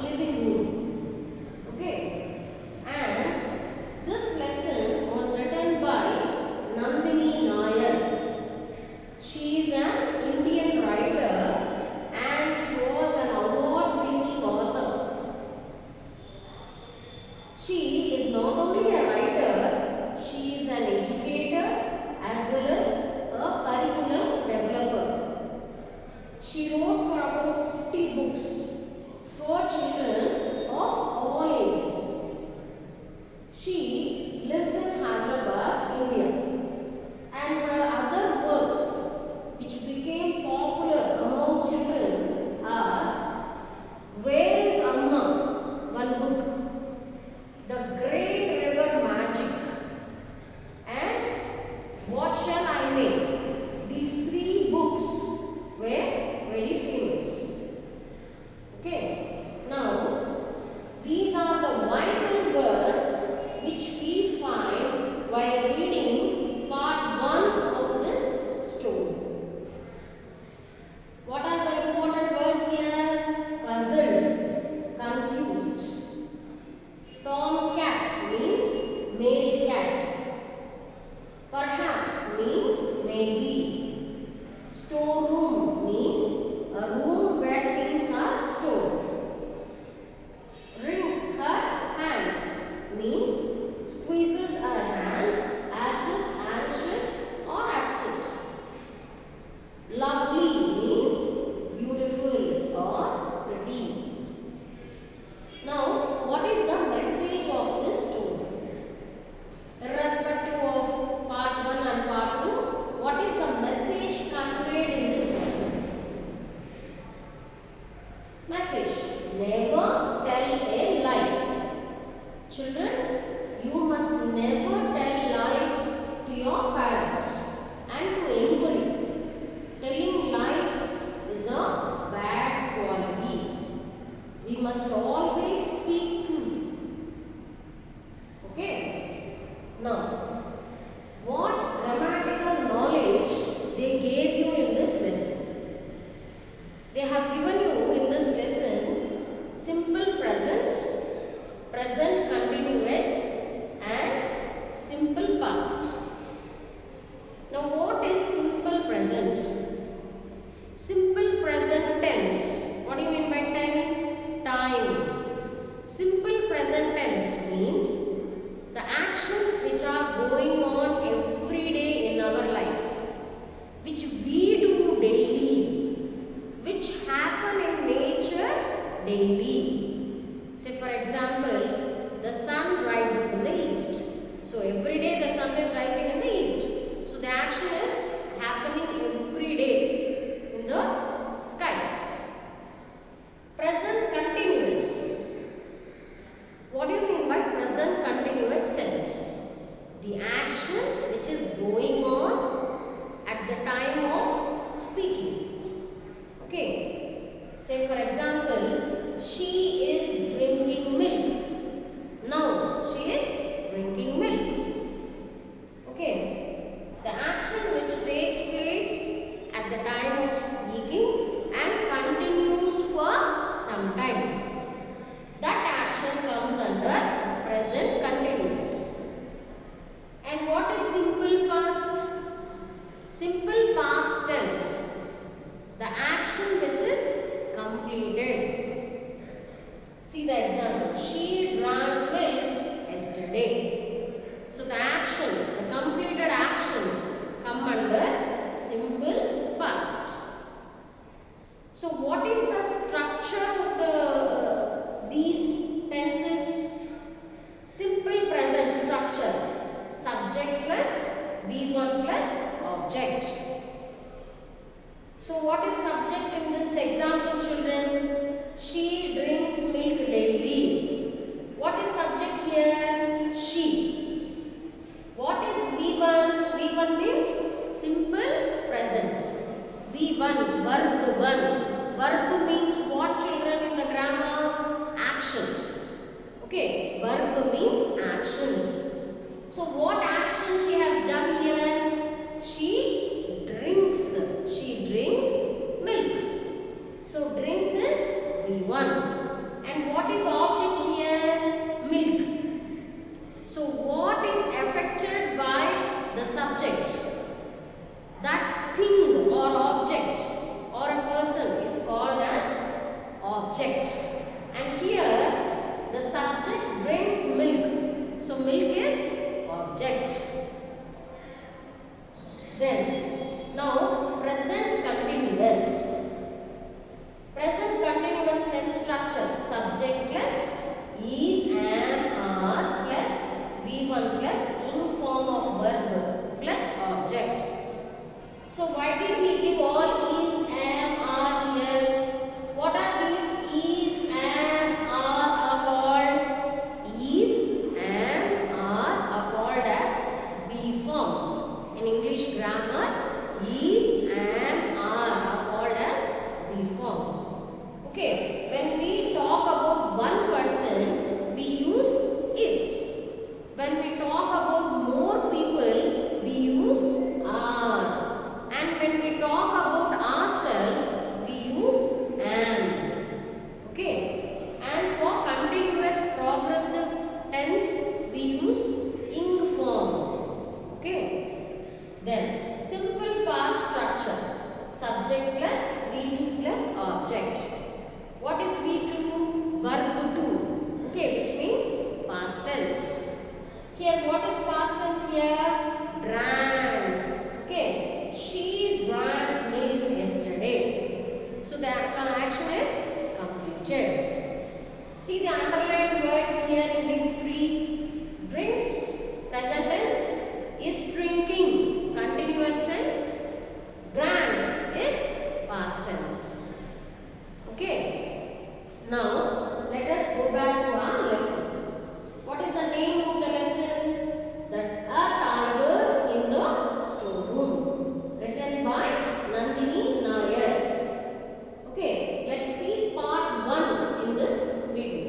living room. Okay. And this lesson was written by Nandini Nair. She is an Indian writer and she was an award-winning author. She is not only a writer, she is an educator as well as a curriculum developer. She wrote for about 50 books for children of all ages. She lives in Hyderabad, India, and her other works which became popular among children are Where is Amma? One book, The Great River Magic, and What Shall I Make? These three books were very famous. Okay, now these are the vital words which we find while reading part 1 of this story. What are the important words here? Puzzled, confused. Tomcat means male cat. Perhaps means maybe. Storeroom means a room where things are stored. Wrings her hands means squeezes her hands as if anxious or upset. Lovely means beautiful or pretty. Now, what is the message of this story? Irrespective of part 1 and part 2, what is the message conveyed in this lesson? Message: never tell a lie. Children, you must never tell lies to your parents and to anybody. Telling lies is a bad quality. We must always speak truth. Okay? Now, what grammatical knowledge they gave you in this lesson? They have given you in this lesson simple present, present continuous and simple past. Now, what is simple present? Simple present tense. What do you mean by tense? Time. Simple present tense means the actions which are going on every day in our life, which we do daily, which happen in nature daily. Say for example, the sun rises in the east. So every day the sun is rising in the east. So the action is happening every day in the sky. Present continuous. What do you mean by present continuous tense? The action which is going on at the time of speaking. Okay. Say for example, she is drinking milk. Now she is drinking milk. Okay. The action which takes place at the time of speaking and continues for some time. That action comes under present continuous. And what is simple past? Simple past tense. The action which is completed. See the example. She drank milk yesterday. So the action, the completed actions come under simple past. So what is the structure of these tenses? Simple present structure. Subject plus V1 plus object. So what is subject in this example, children? She drinks milk daily. What is subject here? She. What is V1? V1 means simple present. V1, verb 1. Verb means what, children, in the grammar? Action. Okay, verb means actions. So what action she has done here? She drinks. She drinks milk. So drinks is V1. And what is object here? Milk. So what is affected by the subject? That thing or object or a person is called as object. And here the subject drinks milk. So milk is object. Then now present continuous. Present continuous tense structure. Subject plus is, am, are plus V1 plus in form of verb plus object. So why did he give all is, am, are here? What are these is, am, are called? Is, am, are called as be forms. In English grammar, is, am, are called as be forms. Okay, when we talk about one person, we use is. When we talk about more people, we use are. And when we talk about ourselves, we use am. Okay. And for continuous progressive tense, we use ing form. Okay. Then simple past structure. Subject plus V2 plus object. What is V2? Verb to. Okay, which means past tense. Here, what is past tense here? Drank. Okay, she drank milk yesterday. So the action is completed. See the underlined words here in these three. Drinks, present tense, is drinking, continuous tense. Drank is past tense. Okay. Now, let us go back to our lesson. What is the name of the lesson? A Tiger in the Storeroom. Written by Nandini Nair. Okay, let's see part 1 in this video.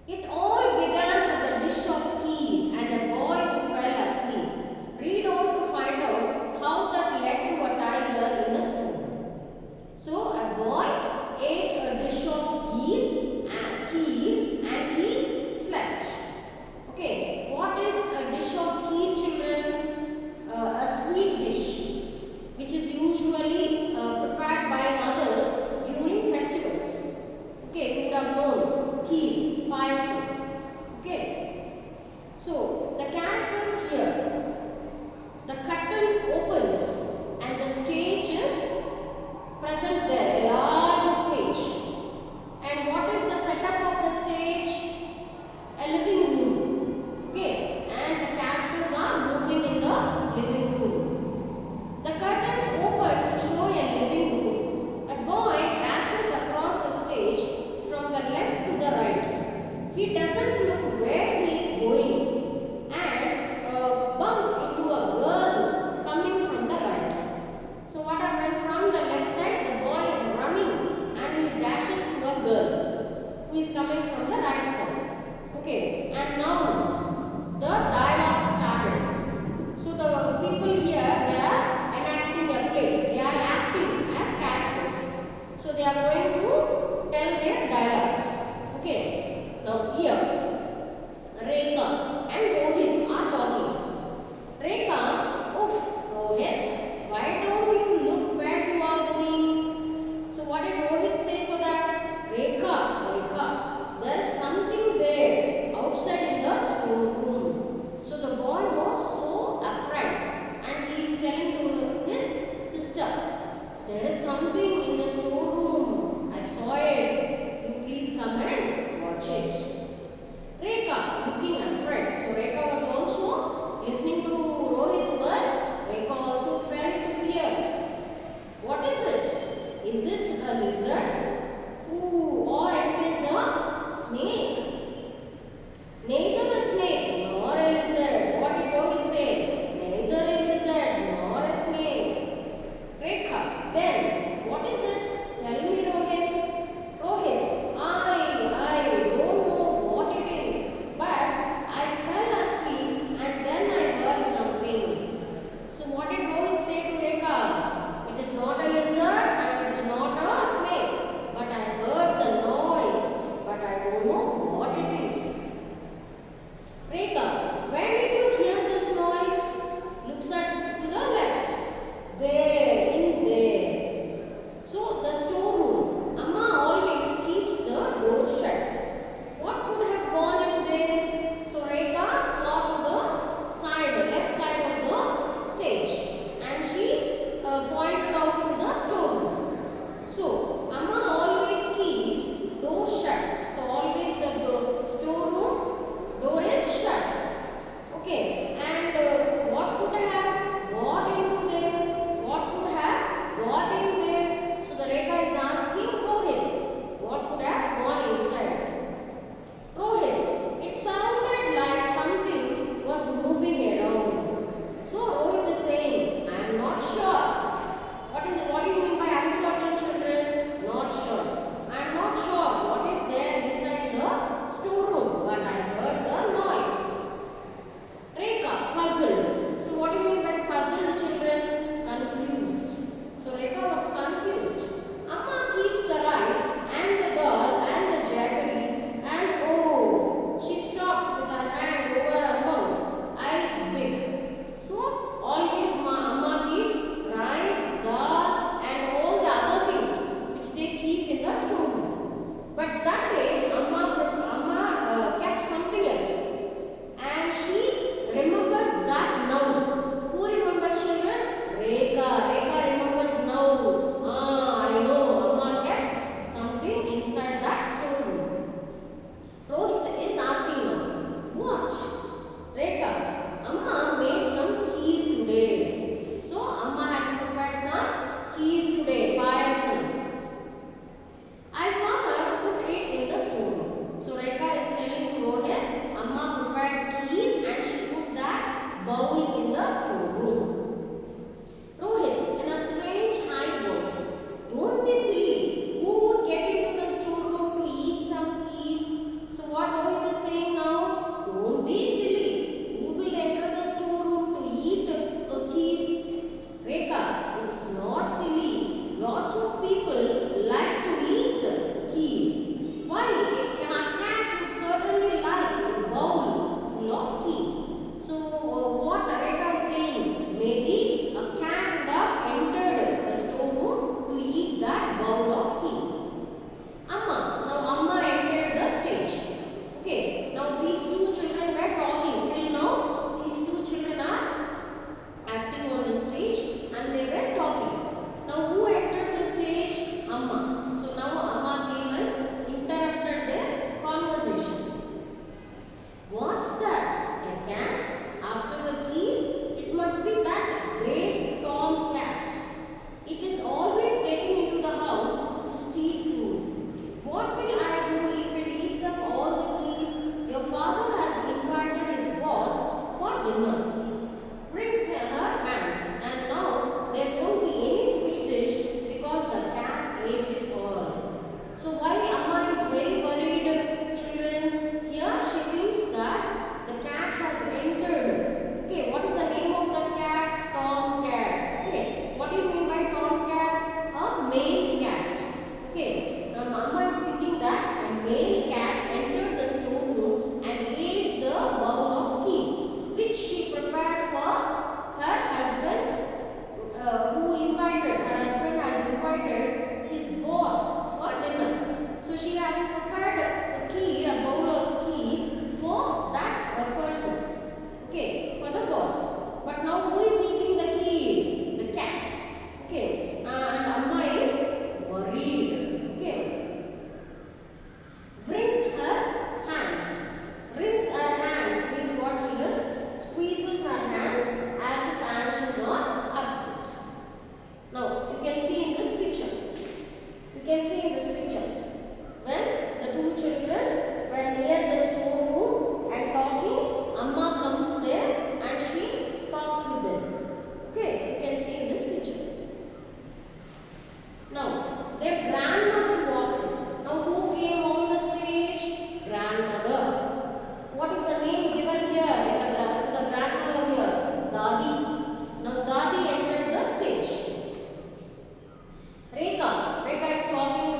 It all began with a dish of kheer and a boy who fell asleep. Read on to find out how that led to a tiger in the store. So a boy ate a dish of kheer and he slept. Okay, what is a dish of kheer, children? A sweet dish which is usually prepared by mothers during festivals. Okay, you would have known kheer, payasam. Okay, so the characters here, the curtain opens and the stage is present there, a large stage. And what is the setup of the stage? A living room. Okay, and the characters are moving in the living room. The curtains open to show a living room. A boy dashes across the stage from the left to the right. He doesn't look where he is going and bumps into a girl coming from the right. So what happened? From the left side, the boy is running and he dashes to a girl who is coming from the right side. Okay, and now the dialogue started. So the people here, they are enacting a play. They are acting as characters. So they are going to tell their dialogues. Okay, now here Rekha and Rohit are talking. Rekha, oof, Rohit, why don't you look where you are going? So what did Rohit say for that? Rekha, there is something there outside in the storeroom. So the boy was so afraid and he is telling to his sister, there is something in the storeroom. I saw it. You please come and watch it. Rekha looking afraid. So Rekha was also listening to Rohit's words. Rekha also felt fear. What is it? Is it a lizard? Ooh, or it is a snake? Neither a snake nor a lizard. What did Rohit say? Neither a lizard nor a snake. Rekha, then what is it? Tell me, Rohit. Rohit, I don't know what it is, but I fell asleep and then I heard something. So what did Rohit say to Rekha? It is not a lizard and it is not a snake. lots of people like to eat kheer. Why? A cat would certainly like a bowl full of kheer. So, what Rekha is saying? Maybe a cat would have entered the storeroom to eat that bowl of kheer. Amma entered the stage. Okay, now these two children were talking. Till now, these two children are acting on the stage and they were talking. Now, who entered the stage? Amma. So, now Amma came and interrupted their conversation. What's that? A cat? After the kheer? It must be that great tom cat. It is always getting into the house to steal food. What will I do if it eats up all the kheer? Your father has invited his boss for dinner. Brings her hands, and now there won't be any sweet dish because the cat ate it all. So why Amma is very worried, children? Here she thinks that the cat has entered. Okay, what is the name of the cat? Tomcat. Okay, what do you mean by tomcat? A male cat. Okay, now Mama is thinking that a male cat entered the storeroom and ate the bowl of kheer, which she prepared for her husband's, who invited, her husband has invited his boss for dinner. So she has prepared a kheer, a bowl of kheer for that person. Okay, for the boss. But now who is eating the kheer? The cat. Okay, and Amma is worried. Okay. Wrings her hands. Wrings her hands means what, children? Squeezes her hands as if anxious or upset. Now, you can see in this picture. You can see in this picture. When the two children were near the storeroom and talking, Amma comes there and she talks with them. Okay, you can see in this picture. Now, their grandmother walks in. Now, who came on the stage? Grandmother. What is the name given here to the grandmother here? Dadi. Now, Dadi entered the stage. Rekha is talking to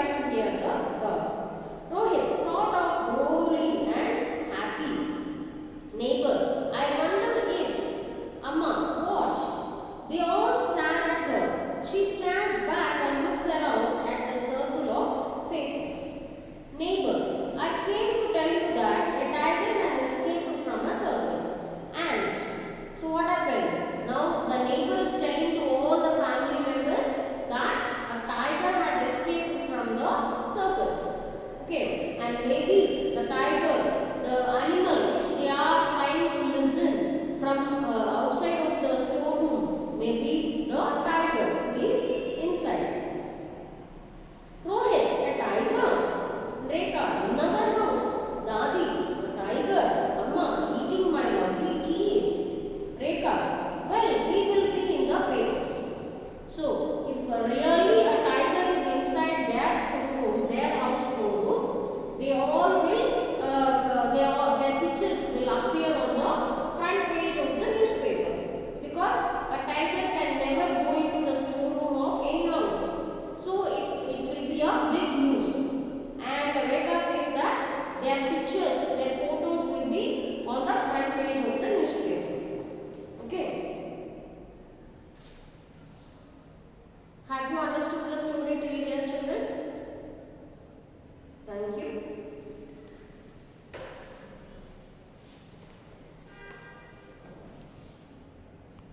tries to hear the dog.